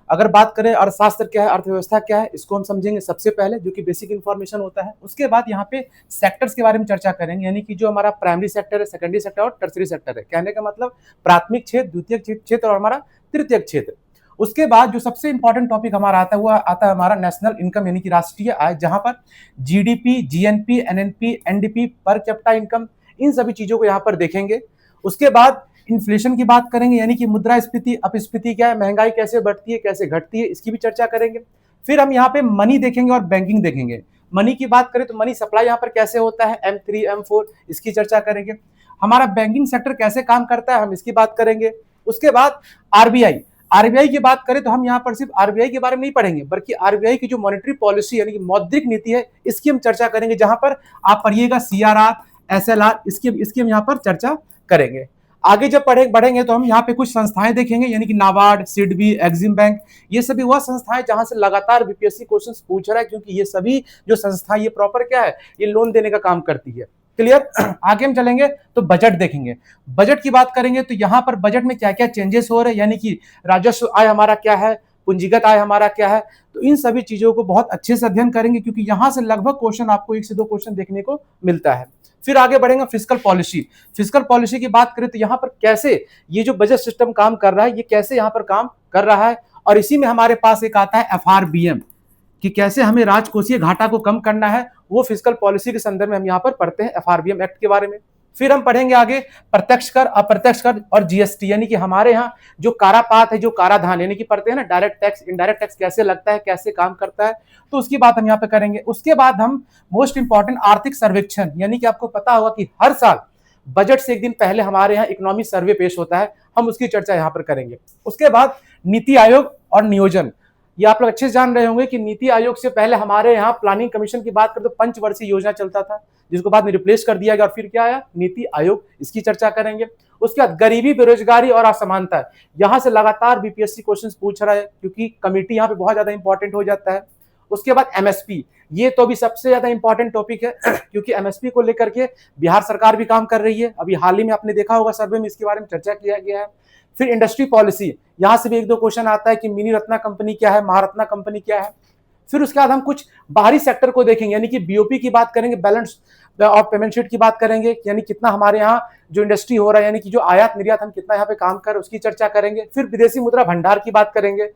अगर बात करें अर्थशास्त्र क्या है, अर्थव्यवस्था क्या है, इसको हम समझेंगे सबसे पहले, जो कि बेसिक इन्फॉर्मेशन होता है। उसके बाद यहाँ पे सेक्टर्स के बारे में चर्चा करेंगे, यानी कि जो हमारा प्राइमरी सेक्टर है, सेकेंडरी सेक्टर और टर्सरी सेक्टर है। कहने का मतलब प्राथमिक क्षेत्र, द्वितीयक क्षेत्र और हमारा तृतीयक क्षेत्र। उसके बाद जो सबसे इंपॉर्टेंट टॉपिक हमारा आता है वो आता है हमारा नेशनल इनकम, यानी कि राष्ट्रीय आय, जहां पर GDP, GNP, NNP, NDP, per capita income, इन सभी चीजों को यहाँ पर देखेंगे। उसके बाद इन्फ्लेशन की बात करेंगे, यानी कि मुद्रास्फीति, अपस्फीति क्या है, महंगाई कैसे बढ़ती है, कैसे घटती है, इसकी भी चर्चा करेंगे। फिर हम यहाँ पे मनी देखेंगे और बैंकिंग देखेंगे। मनी की बात करें तो मनी सप्लाई यहाँ पर कैसे होता है, M3, M4, इसकी चर्चा करेंगे। हमारा बैंकिंग सेक्टर कैसे काम करता है, हम इसकी बात करेंगे। उसके बाद आरबीआई की बात करें तो हम यहाँ पर सिर्फ आरबीआई के बारे में नहीं पढ़ेंगे, बल्कि आरबीआई की जो मॉनेटरी पॉलिसी यानी कि मौद्रिक नीति है, इसकी हम चर्चा करेंगे। जहां पर आप पढ़िएगा CRR, SLR, इसकी हम यहाँ पर चर्चा करेंगे। आगे जब बढ़ेंगे तो हम यहाँ पे कुछ संस्थाएं देखेंगे, यानी कि नाबार्ड, सिडबी, एक्सिम बैंक, ये सभी वह संस्थाएं जहां से लगातार बीपीएससी क्वेश्चंस पूछ रहा है, क्योंकि ये सभी जो संस्थाएं ये प्रॉपर क्या है, ये लोन देने का काम करती है। क्लियर। आगे हम चलेंगे तो बजट देखेंगे। बजट की बात करेंगे तो यहाँ पर बजट में क्या क्या चेंजेस हो रहे हैं, यानी कि राजस्व आय हमारा क्या है, पूंजीगत आय हमारा क्या है, तो इन सभी चीजों को बहुत अच्छे से अध्ययन करेंगे, क्योंकि यहाँ से लगभग क्वेश्चन आपको 1 से 2 क्वेश्चन देखने को मिलता है। फिर आगे बढ़ेंगे फिस्कल पॉलिसी। फिस्कल पॉलिसी की बात करें तो यहाँ पर कैसे ये जो बजट सिस्टम काम कर रहा है, ये कैसे यहाँ पर काम कर रहा है, और इसी में हमारे पास एक आता है FRBM, कि कैसे हमें राजकोषीय घाटा को कम करना है, वो फिस्कल पॉलिसी के संदर्भ में हम यहाँ पर पढ़ते हैं FRBM एक्ट के बारे में। फिर हम पढ़ेंगे आगे प्रत्यक्ष कर, अप्रत्यक्ष कर और जीएसटी, यानी कि हमारे यहाँ जो कारापात है, जो काराधान यानी कि पढ़ते हैं ना, डायरेक्ट टैक्स, इनडायरेक्ट टैक्स कैसे लगता है, कैसे काम करता है, तो उसकी बात हम यहाँ पे करेंगे। उसके बाद हम मोस्ट इंपॉर्टेंट आर्थिक सर्वेक्षण, यानी कि आपको पता होगा कि हर साल बजट से एक दिन पहले हमारे यहाँ इकोनॉमिक सर्वे पेश होता है, हम उसकी चर्चा यहाँ पर करेंगे। उसके बाद नीति आयोग और नियोजन, ये आप लोग अच्छे से जान रहे होंगे कि नीति आयोग से पहले हमारे यहाँ प्लानिंग कमीशन की बात करें तो पंचवर्षीय योजना चलता था, जिसको बाद में रिप्लेस कर दिया गया, और फिर क्या आया, नीति आयोग, इसकी चर्चा करेंगे। उसके बाद गरीबी, बेरोजगारी और असमानता, यहाँ से लगातार बीपीएससी क्वेश्चंस पूछ रहा है, क्योंकि कमेटी यहाँ पे बहुत ज्यादा इंपॉर्टेंट हो जाता है। उसके बाद एमएसपी, ये तो अभी सबसे ज्यादा इंपॉर्टेंट टॉपिक है, क्योंकि एमएसपी को लेकर के बिहार सरकार भी काम कर रही है। अभी हाल ही में आपने देखा होगा सर्वे में इसके बारे में चर्चा किया गया है। फिर इंडस्ट्री पॉलिसी, यहां से भी 1-2 क्वेश्चन आता है कि मिनी रत्ना कंपनी क्या है, महारत्ना कंपनी क्या है। फिर उसके बाद हम कुछ बाहरी सेक्टर को देखेंगे, यानी कि बीओपी की बात करेंगे, बैलेंस और पेमेंट शीट की बात करेंगे, यानी कितना हमारे यहाँ जो इंडस्ट्री हो रहा है, यानी कि जो आयात निर्यात हम कितना यहाँ पे काम कर, उसकी चर्चा करेंगे। फिर विदेशी मुद्रा भंडार की बात करेंगे।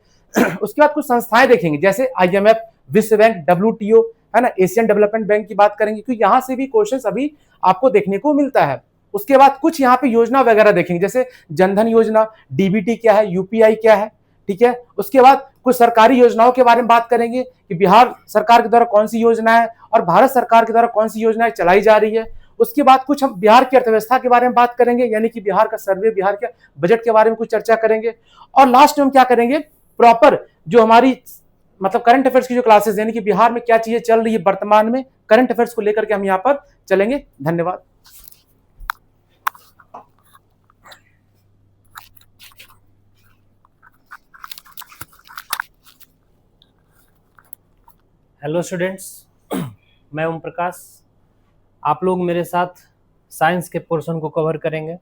उसके बाद कुछ संस्थाएं देखेंगे, जैसे IMF, विश्व बैंक, WTO, है ना, एशियन डेवलपमेंट बैंक की बात करेंगे, क्योंकि यहाँ से भी क्वेश्चन अभी आपको देखने को मिलता है। उसके बाद कुछ यहाँ पे योजना वगैरह देखेंगे, जैसे जनधन योजना, डीबीटी क्या है, यूपीआई क्या है, ठीक है। उसके बाद कुछ सरकारी योजनाओं के बारे में बात करेंगे कि बिहार सरकार के द्वारा कौन सी योजना है और भारत सरकार के द्वारा कौन सी योजनाएं चलाई जा रही है। उसके बाद कुछ हम बिहार की अर्थव्यवस्था के बारे में बात करेंगे, यानी कि बिहार का सर्वे, बिहार के बजट के बारे में कुछ चर्चा करेंगे। और लास्ट में हम क्या करेंगे, प्रॉपर जो हमारी मतलब करंट अफेयर्स की जो क्लासेस, यानी कि बिहार में क्या चीजें चल रही है वर्तमान में, करंट अफेयर्स को लेकर के हम यहाँ पर चलेंगे। धन्यवाद।
हेलो स्टूडेंट्स, मैं ओम प्रकाश। आप लोग मेरे साथ साइंस के पोर्शन को कवर करेंगे।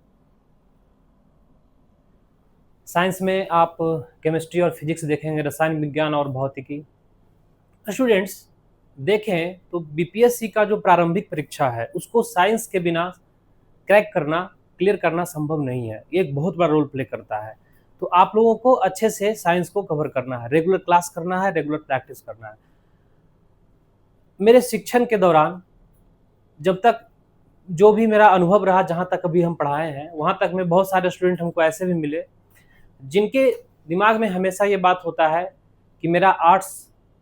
साइंस में आप केमिस्ट्री और फिजिक्स देखेंगे, रसायन विज्ञान और भौतिकी। स्टूडेंट्स देखें तो बीपीएससी का जो प्रारंभिक परीक्षा है उसको साइंस के बिना क्रैक करना, क्लियर करना संभव नहीं है। ये एक बहुत बड़ा रोल प्ले करता है। तो आप लोगों को अच्छे से साइंस को कवर करना है, रेगुलर क्लास करना है, रेगुलर प्रैक्टिस करना है। मेरे शिक्षण के दौरान जब तक जो भी मेरा अनुभव रहा, जहाँ तक अभी हम पढ़ाए हैं, वहाँ तक में बहुत सारे स्टूडेंट हमको ऐसे भी मिले जिनके दिमाग में हमेशा ये बात होता है कि मेरा आर्ट्स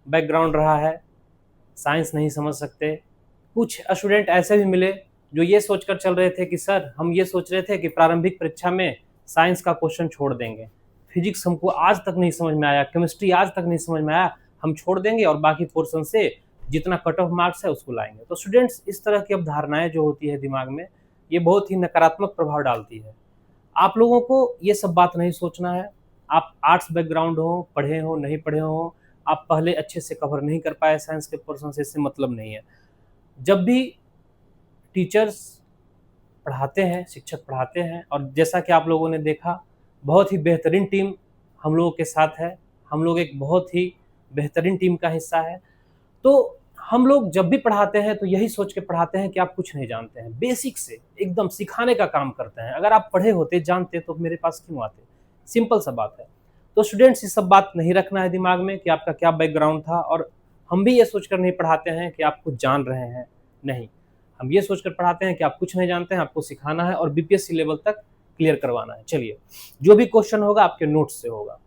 बैकग्राउंड रहा है, साइंस नहीं समझ सकते। कुछ स्टूडेंट ऐसे भी मिले जो ये सोचकर चल रहे थे कि सर हम ये सोच रहे थे कि प्रारंभिक परीक्षा में साइंस का क्वेश्चन छोड़ देंगे, फिजिक्स हमको आज तक नहीं समझ में आया, केमिस्ट्री आज तक नहीं समझ में आया, हम छोड़ देंगे और बाकी पोर्शन से जितना कट ऑफ मार्क्स है उसको लाएंगे। तो स्टूडेंट्स, इस तरह की अवधारणाएं जो होती है दिमाग में, ये बहुत ही नकारात्मक प्रभाव डालती है। आप लोगों को ये सब बात नहीं सोचना है। आप आर्ट्स बैकग्राउंड हो, पढ़े हो, नहीं पढ़े हो, आप पहले अच्छे से कवर नहीं कर पाए साइंस के पोर्शन से, इससे मतलब नहीं है। जब भी टीचर्स पढ़ाते हैं, शिक्षक पढ़ाते हैं, और जैसा कि आप लोगों ने देखा, बहुत ही बेहतरीन टीम हम लोगों के साथ है, हम लोग एक बहुत ही बेहतरीन टीम का हिस्सा है। तो हम लोग जब भी पढ़ाते हैं तो यही सोच के पढ़ाते हैं कि आप कुछ नहीं जानते हैं, बेसिक से एकदम सिखाने का काम करते हैं। अगर आप पढ़े होते, जानते, तो मेरे पास क्यों आते? सिंपल सा बात है। तो स्टूडेंट्स, ये सब बात नहीं रखना है दिमाग में कि आपका क्या बैकग्राउंड था, और हम भी ये सोचकर नहीं पढ़ाते हैं कि आप कुछ जान रहे हैं, नहीं। हम ये सोचकर पढ़ाते हैं कि आप कुछ नहीं जानते हैं, आपको सिखाना है और बीपीएससी लेवल तक क्लियर करवाना है। चलिए, जो भी क्वेश्चन होगा आपके नोट्स से होगा।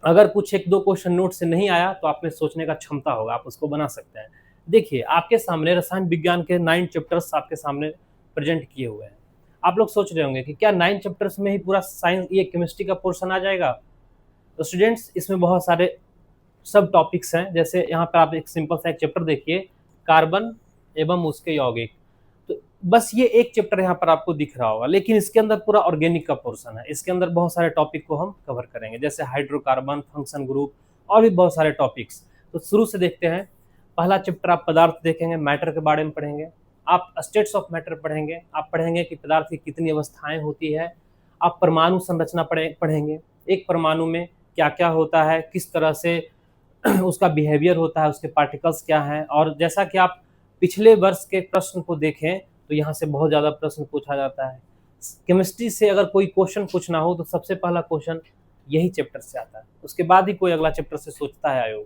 अगर कुछ एक दो क्वेश्चन नोट से नहीं आया तो आप में सोचने का क्षमता होगा, आप उसको बना सकते हैं। देखिए, आपके सामने रसायन विज्ञान के 9 चैप्टर्स आपके सामने प्रेजेंट किए हुए हैं। आप लोग सोच रहे होंगे कि क्या 9 चैप्टर्स में ही पूरा साइंस, ये केमिस्ट्री का पोर्शन आ जाएगा? तो स्टूडेंट्स, इसमें बहुत सारे सब टॉपिक्स हैं। जैसे यहाँ पर आप एक सिंपल सा एक चैप्टर देखिए, कार्बन एवं उसके यौगिक। तो बस ये एक चैप्टर यहाँ पर आपको दिख रहा होगा, लेकिन इसके अंदर पूरा ऑर्गेनिक का पोर्शन है। इसके अंदर बहुत सारे टॉपिक को हम कवर करेंगे, जैसे हाइड्रोकार्बन, फंक्शन ग्रुप और भी बहुत सारे टॉपिक्स। तो शुरू से देखते हैं। पहला चैप्टर आप पदार्थ देखेंगे, मैटर के बारे में पढ़ेंगे। आप स्टेट्स ऑफ मैटर पढ़ेंगे, आप पढ़ेंगे कि पदार्थ की कितनी अवस्थाएं होती है। आप परमाणु संरचना पढ़ेंगे, एक परमाणु में क्या क्या होता है, किस तरह से उसका बिहेवियर होता है, उसके पार्टिकल्स क्या हैं। और जैसा कि आप पिछले वर्ष के प्रश्न को देखें तो यहाँ से बहुत ज़्यादा प्रश्न पूछा जाता है। केमिस्ट्री से अगर कोई क्वेश्चन पूछना हो तो सबसे पहला क्वेश्चन यही चैप्टर से आता है, उसके बाद ही कोई अगला चैप्टर से सोचता है आयोग।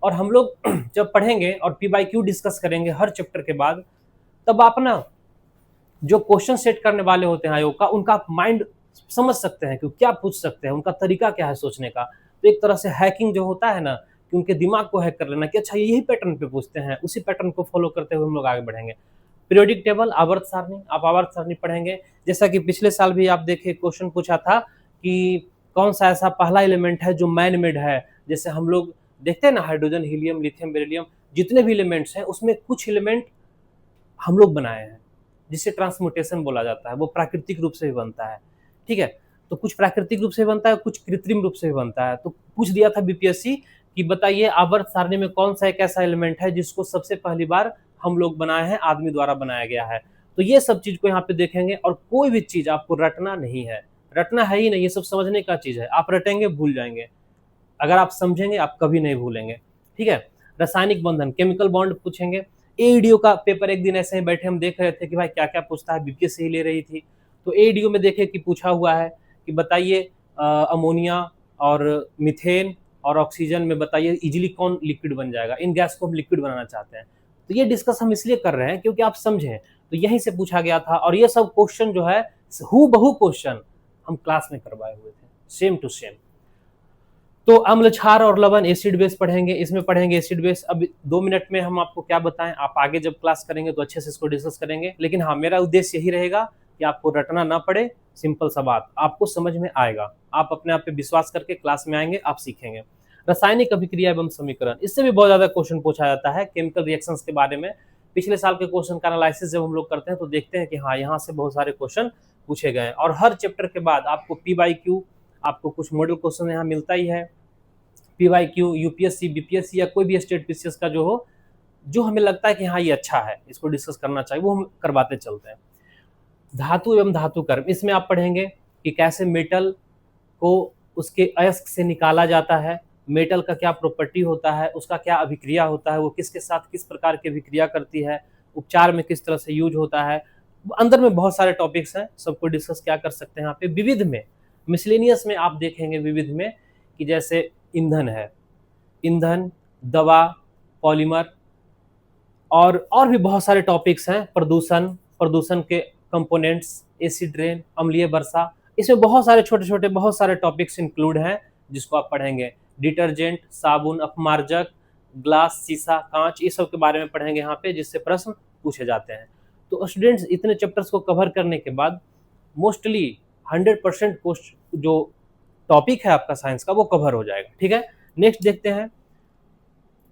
और हम लोग जब पढ़ेंगे और PYQ डिस्कस करेंगे हर चैप्टर के बाद, तब आप ना जो क्वेश्चन सेट करने वाले होते हैं आयोग का, उनका माइंड समझ सकते हैं कि क्या पूछ सकते हैं, उनका तरीका क्या है सोचने का। तो एक तरह से हैकिंग जो होता है ना, कि उनके दिमाग को हैक कर लेना कि अच्छा यही पैटर्न पे पूछते हैं, उसी पैटर्न को फॉलो करते हुए हम लोग आगे बढ़ेंगे। पीरियोडिक टेबल, आवर्त सारणी, आप आवर्त सारणी पढ़ेंगे। जैसा कि पिछले साल भी आप देखे क्वेश्चन पूछा था कि कौन सा ऐसा पहला एलिमेंट है जो मैन मेड है। जैसे हम लोग देखते हैं ना, हाइड्रोजन, हीलियम, लिथियम, बेरिलियम, जितने भी एलिमेंट्स हैं उसमें कुछ एलिमेंट हम लोग बनाए हैं, जिसे ट्रांसम्यूटेशन बोला जाता है। वो प्राकृतिक रूप से भी बनता है, ठीक है। तो कुछ प्राकृतिक रूप से बनता है, कुछ कृत्रिम रूप से बनता है। तो पूछ दिया था बीपीएससी कि बताइए आवर्त सारणी में कौन सा एक ऐसा एलिमेंट है जिसको सबसे पहली बार हम लोग बनाए हैं, आदमी द्वारा बनाया गया है। तो ये सब चीज को यहाँ पे देखेंगे। और कोई भी चीज आपको रटना नहीं है, रटना है ही नहीं, ये सब समझने का चीज है। आप रटेंगे भूल जाएंगे, अगर आप समझेंगे आप कभी नहीं भूलेंगे, ठीक है। रासायनिक बंधन, केमिकल बॉन्ड पूछेंगे। एईडीओ का पेपर एक दिन ऐसे ही बैठे हम देख रहे थे कि भाई क्या क्या पूछता है, बीपीएससी ही ले रही थी। तो एईडीओ में देखे कि पूछा हुआ है कि बताइए अमोनिया और मीथेन और ऑक्सीजन में बताइए इजीली कौन लिक्विड बन जाएगा। इन गैस को हम लिक्विड बनाना चाहते हैं। तो ये डिस्कस हम इसलिए कर रहे हैं क्योंकि आप समझें, तो यहीं से पूछा गया था। और ये सब क्वेश्चन जो है हूबहू क्वेश्चन हम क्लास में करवाए हुए थे, सेम टू सेम। तो अम्ल, क्षार और लवण, एसिड बेस पढ़ेंगे। इसमें पढ़ेंगे एसिड बेस। अब 2 मिनट में हम आपको क्या बताएं, आप आगे जब क्लास करेंगे तो अच्छे से इसको डिस्कस करेंगे। लेकिन हाँ, मेरा उद्देश्य यही रहेगा कि आपको रटना ना पड़े, सिंपल सा बात आपको समझ में आएगा। आप अपने आप पे विश्वास करके क्लास में आएंगे, आप सीखेंगे। रासायनिक अभिक्रिया एवं समीकरण, इससे भी बहुत ज्यादा क्वेश्चन पूछा जाता है केमिकल रिएक्शंस के बारे में। पिछले साल के क्वेश्चन का एनालिसिस जब हम लोग करते हैं तो देखते हैं कि हाँ, यहाँ से बहुत सारे क्वेश्चन पूछे गए हैं। और हर चैप्टर के बाद आपको PYQ, आपको कुछ मॉडल क्वेश्चन यहाँ मिलता ही है। PYQ, यूपीएससी, बीपीएससी या कोई भी स्टेट पीसीएस का जो हो, जो हमें लगता है कि हाँ ये अच्छा है, इसको डिस्कस करना चाहिए, वो हम करवाते चलते हैं। धातु एवं धातु कर्म, इसमें आप पढ़ेंगे कि कैसे मेटल को उसके अयस्क से निकाला जाता है, मेटल का क्या प्रॉपर्टी होता है, उसका क्या अभिक्रिया होता है, वो किसके साथ किस प्रकार की अभिक्रिया करती है, उपचार में किस तरह से यूज होता है। अंदर में बहुत सारे टॉपिक्स हैं, सबको डिस्कस क्या कर सकते हैं यहाँ पे। विविध में मिसलेनियस में आप देखेंगे विविध में कि जैसे ईंधन है, ईंधन, दवा, पॉलीमर और भी बहुत सारे टॉपिक्स हैं, प्रदूषण, प्रदूषण के कंपोनेंट्स, एसिड रेन, अम्लीय वर्षा, इसमें बहुत सारे छोटे छोटे बहुत सारे टॉपिक्स इंक्लूड हैं जिसको आप पढ़ेंगे। डिटर्जेंट, साबुन, अपमार्जक, ग्लास, शीशा, कांच, ये सब के बारे में पढ़ेंगे यहाँ पे, जिससे प्रश्न पूछे जाते हैं। तो स्टूडेंट्स इतने चैप्टर्स को कवर करने के बाद मोस्टली 100% जो टॉपिक है आपका साइंस का वो कवर हो जाएगा। ठीक है, नेक्स्ट देखते हैं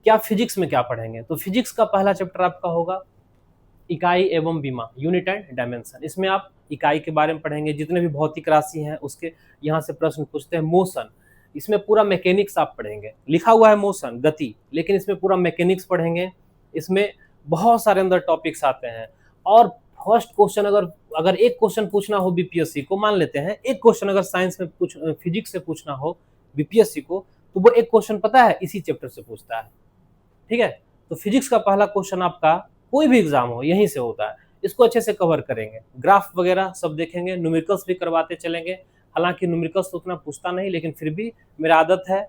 क्या फिजिक्स में क्या पढ़ेंगे। तो फिजिक्स का पहला चैप्टर आपका होगा इकाई एवं विमा, यूनिट एंड डायमेंशन। इसमें आप इकाई के बारे में पढ़ेंगे, जितने भी भौतिक राशि हैं उसके यहाँ से प्रश्न पूछते हैं। मोशन, इसमें पूरा मैकेनिक्स आप पढ़ेंगे, लिखा हुआ है मोशन, गति, लेकिन इसमें पूरा मैकेनिक्स पढ़ेंगे। इसमें बहुत सारे अंदर टॉपिक्स आते हैं और फर्स्ट क्वेश्चन अगर एक क्वेश्चन पूछना हो बीपीएससी को, मान लेते हैं एक क्वेश्चन अगर साइंस में फिजिक्स से पूछना हो बीपीएससी को, तो वो एक क्वेश्चन पता है इसी चैप्टर से पूछता है। ठीक है, तो फिजिक्स का पहला क्वेश्चन आपका कोई भी एग्जाम हो यहीं से होता है, इसको अच्छे से कवर करेंगे। ग्राफ वगैरह सब देखेंगे, न्यूमेरिकल्स भी करवाते चलेंगे, हालांकि न्यूमेरिकल्स तो उतना पूछता नहीं, लेकिन फिर भी मेरा आदत है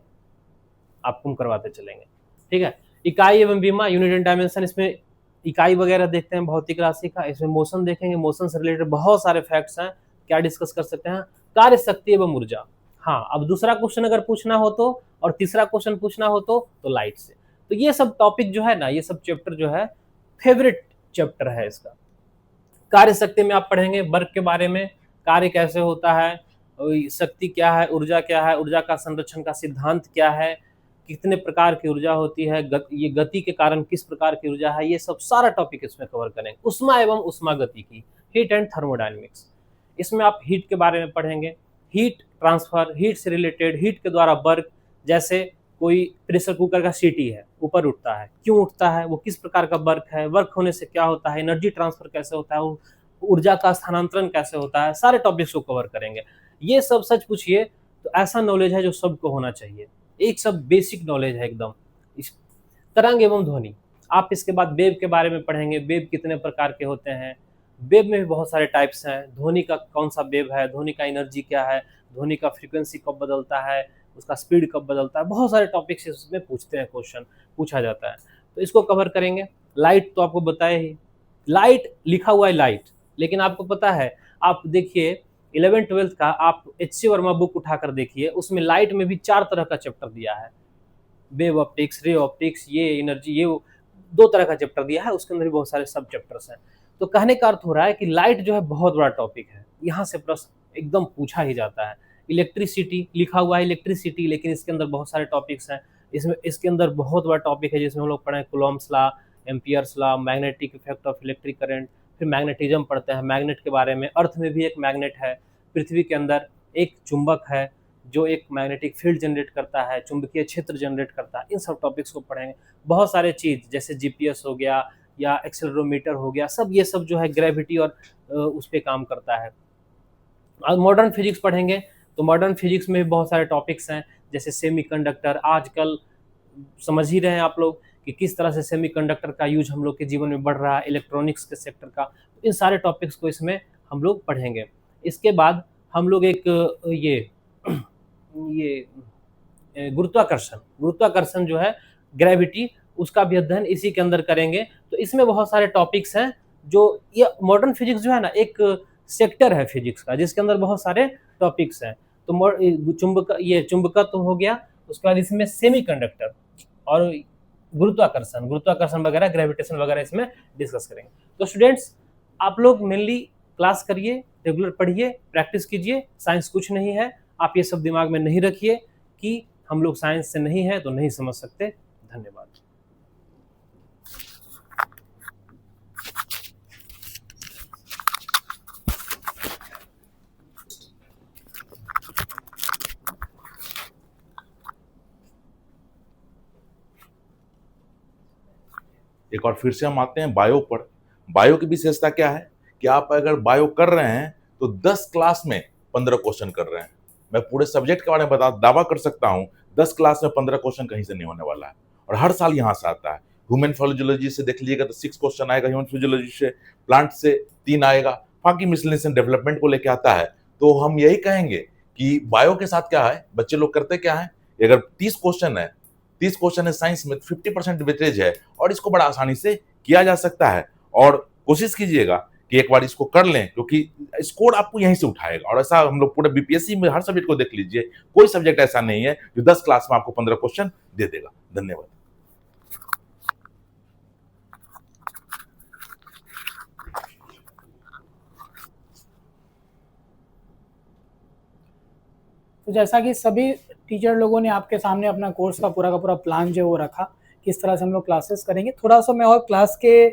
आपको हम करवाते चलेंगे। ठीक है, इकाई एवं विमा, यूनिट एंड डायमेंशन, इसमें इकाई वगैरह देखते हैं भौतिक राशि का। इसमें मोशन देखेंगे, मोशन से रिलेटेड बहुत सारे फैक्ट्स हैं, क्या डिस्कस कर सकते हैं। कार्य शक्ति एवं ऊर्जा, हाँ, अब दूसरा क्वेश्चन अगर पूछना हो तो, और तीसरा क्वेश्चन पूछना हो तो लाइट से। तो ये सब टॉपिक जो है ना, ये सब चैप्टर जो है फेवरेट चैप्टर है इसका। कार्य शक्ति में आप पढ़ेंगे वर्क के बारे में, कार्य कैसे होता है, शक्ति क्या है, ऊर्जा क्या है, ऊर्जा का संरक्षण का सिद्धांत क्या है, कितने प्रकार की ऊर्जा होती है, ये गति के कारण किस प्रकार की ऊर्जा है, ये सब सारा टॉपिक इसमें कवर करेंगे। उष्मा एवं उष्मा गति की, हीट एंड थर्मोडायनेमिक्स, इसमें आप हीट के बारे में पढ़ेंगे, हीट ट्रांसफर, हीट से रिलेटेड, हीट के द्वारा वर्क, जैसे कोई प्रेशर कुकर का सीटी है, ऊपर उठता है, क्यों उठता है, वो किस प्रकार का वर्क है, वर्क होने से क्या होता है, एनर्जी ट्रांसफर कैसे होता है, ऊर्जा का स्थानांतरण कैसे होता है, सारे टॉपिक्स को कवर करेंगे। ये सब सच पूछिए तो ऐसा नॉलेज है जो सबको होना चाहिए, एक सब बेसिक नॉलेज है एकदम। तरंग एवं ध्वनि, आप इसके बाद वेव के बारे में पढ़ेंगे, वेव कितने प्रकार के होते हैं, वेव में भी बहुत सारे टाइप्स हैं, ध्वनि का कौन सा वेव है, ध्वनि का एनर्जी क्या है, ध्वनि का फ्रीक्वेंसी कब बदलता है, उसका स्पीड कब बदलता है, बहुत सारे टॉपिक्स इसमें पूछते हैं, क्वेश्चन पूछा जाता है, तो इसको कवर करेंगे। लाइट तो आपको बताया ही, लाइट लिखा हुआ है लाइट, लेकिन आपको पता है, आप देखिए 11th-12th का आप एच.सी. वर्मा बुक उठाकर देखिए, उसमें लाइट में भी 4 तरह का चैप्टर दिया है, वेव ऑप्टिक्स, रे ऑप्टिक्स, ये एनर्जी, ये 2 तरह का चैप्टर दिया है, उसके अंदर भी बहुत सारे सब चैप्टर्स हैं। तो कहने का अर्थ हो रहा है कि लाइट जो है बहुत बड़ा टॉपिक है, यहाँ से प्रश्न एकदम पूछा ही जाता है। इलेक्ट्रिसिटी लिखा हुआ है इलेक्ट्रिसिटी, लेकिन इसके अंदर बहुत सारे टॉपिक्स हैं, इसके अंदर बहुत बड़ा टॉपिक है जिसमें हम लोग पढ़े Coulomb's law, Ampere's law, magnetic effect of electric current, फिर मैग्नेटिज्म पढ़ते हैं, मैग्नेट के बारे में, अर्थ में भी एक मैग्नेट है, पृथ्वी के अंदर एक चुंबक है जो एक मैग्नेटिक फील्ड जनरेट करता है, चुंबकीय क्षेत्र जनरेट करता है, इन सब टॉपिक्स को पढ़ेंगे। बहुत सारे चीज़ जैसे जीपीएस हो गया या एक्सेलरोमीटर हो गया, सब ये सब जो है ग्रेविटी और उस पर काम करता है। और मॉडर्न फिजिक्स पढ़ेंगे तो मॉडर्न फिजिक्स में भी बहुत सारे टॉपिक्स हैं, जैसे सेमीकंडक्टर, आजकल समझ ही रहे हैं आप लोग कि किस तरह से सेमीकंडक्टर का यूज हम लोग के जीवन में बढ़ रहा है, इलेक्ट्रॉनिक्स के सेक्टर का, इन सारे टॉपिक्स को इसमें हम लोग पढ़ेंगे। इसके बाद हम लोग एक ये गुरुत्वाकर्षण जो है, ग्रेविटी, उसका भी अध्ययन इसी के अंदर करेंगे। तो इसमें बहुत सारे टॉपिक्स हैं, जो ये मॉडर्न फिजिक्स जो है ना, एक सेक्टर है फिजिक्स का जिसके अंदर बहुत सारे टॉपिक्स हैं। तो चुंबकत्व हो गया, उसके बाद इसमें सेमीकंडक्टर और गुरुत्वाकर्षण वगैरह, ग्रेविटेशन वगैरह इसमें डिस्कस करेंगे। तो स्टूडेंट्स आप लोग मेनली क्लास करिए, रेगुलर पढ़िए, प्रैक्टिस कीजिए, साइंस कुछ नहीं है, आप ये सब दिमाग में नहीं रखिए कि हम लोग साइंस से नहीं है तो नहीं समझ सकते। धन्यवाद।
एक और फिर से हम आते हैं बायो पर। बायो की विशेषता क्या है कि आप अगर बायो कर रहे हैं तो 10 क्लास में 15 क्वेश्चन कर रहे हैं। मैं पूरे सब्जेक्ट के बारे में दावा कर सकता हूं 10 क्लास में 15 क्वेश्चन कहीं से नहीं होने वाला है, और हर साल यहाँ से आता है। ह्यूमन फिजियोलॉजी से देख लीजिएगा तो 6 क्वेश्चन आएगा, ह्यूमन फिजियोलॉजी से, प्लांट से 3 आएगा, बाकी मिसलेनियस डेवलपमेंट को लेके आता है। तो हम यही कहेंगे कि बायो के साथ क्या है, बच्चे लोग करते क्या है, अगर 30 क्वेश्चन है साइंस में, 50% वेटेज है और इसको बड़ा आसानी से किया जा सकता है। और कोशिश कीजिएगा कि एक बार इसको कर लें, क्योंकि स्कोर आपको यहीं से उठाएगा। और ऐसा हम लोग पूरे बीपीएससी में हर सब्जेक्ट को देख लीजिए, कोई सब्जेक्ट ऐसा नहीं है जो 10 क्लास में आपको 15 क्वेश्चन दे देगा। धन्यवाद।
तो जैसा कि सभी टीचर लोगों ने आपके सामने अपना कोर्स का पूरा प्लान जो है वो रखा, किस तरह से हम लोग क्लासेस करेंगे। थोड़ा सा मैं और क्लास के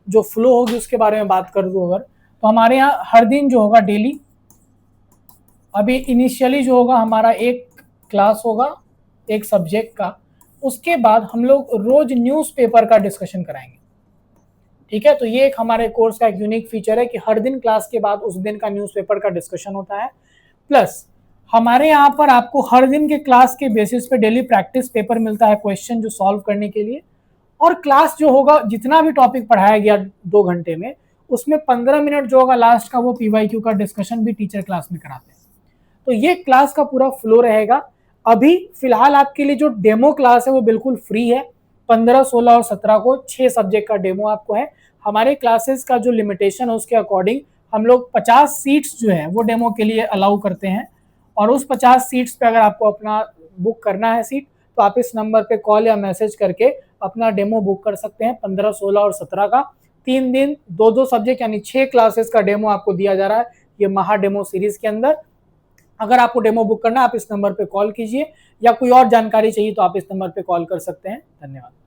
जो फ्लो होगी उसके बारे में बात कर दूँ अगर, तो हमारे यहाँ हर दिन जो होगा डेली, अभी इनिशियली जो होगा हमारा एक क्लास होगा एक सब्जेक्ट का, उसके बाद हम लोग रोज न्यूज़पेपर का डिस्कशन कराएंगे। ठीक है, तो ये एक हमारे कोर्स का एक यूनिक फीचर है कि हर दिन क्लास के बाद उस दिन का न्यूज़पेपर का डिस्कशन होता है। प्लस हमारे यहाँ पर आपको हर दिन के क्लास के बेसिस पे डेली प्रैक्टिस पेपर मिलता है, क्वेश्चन जो सॉल्व करने के लिए। और क्लास जो होगा, जितना भी टॉपिक पढ़ाया गया 2 घंटे में, उसमें 15 मिनट जो होगा लास्ट का वो PYQ का डिस्कशन भी टीचर क्लास में कराते हैं। तो ये क्लास का पूरा फ्लो रहेगा। अभी फिलहाल आपके लिए जो डेमो क्लास है वो बिल्कुल फ्री है। 15, 16 और 17 को 6 सब्जेक्ट का डेमो आपको है। हमारे क्लासेस का जो लिमिटेशन है उसके अकॉर्डिंग हम लोग 50 सीट्स जो है वो डेमो के लिए अलाउ करते हैं। और उस 50 सीट्स पे अगर आपको अपना बुक करना है सीट, तो आप इस नंबर पे कॉल या मैसेज करके अपना डेमो बुक कर सकते हैं। 15, 16 और 17 का 3 दिन 2-2 सब्जेक्ट यानी 6 क्लासेस का डेमो आपको दिया जा रहा है ये महा डेमो सीरीज के अंदर। अगर आपको डेमो बुक करना है आप इस नंबर पे कॉल कीजिए, या कोई और जानकारी चाहिए तो आप इस नंबर पे कॉल कर सकते हैं। धन्यवाद।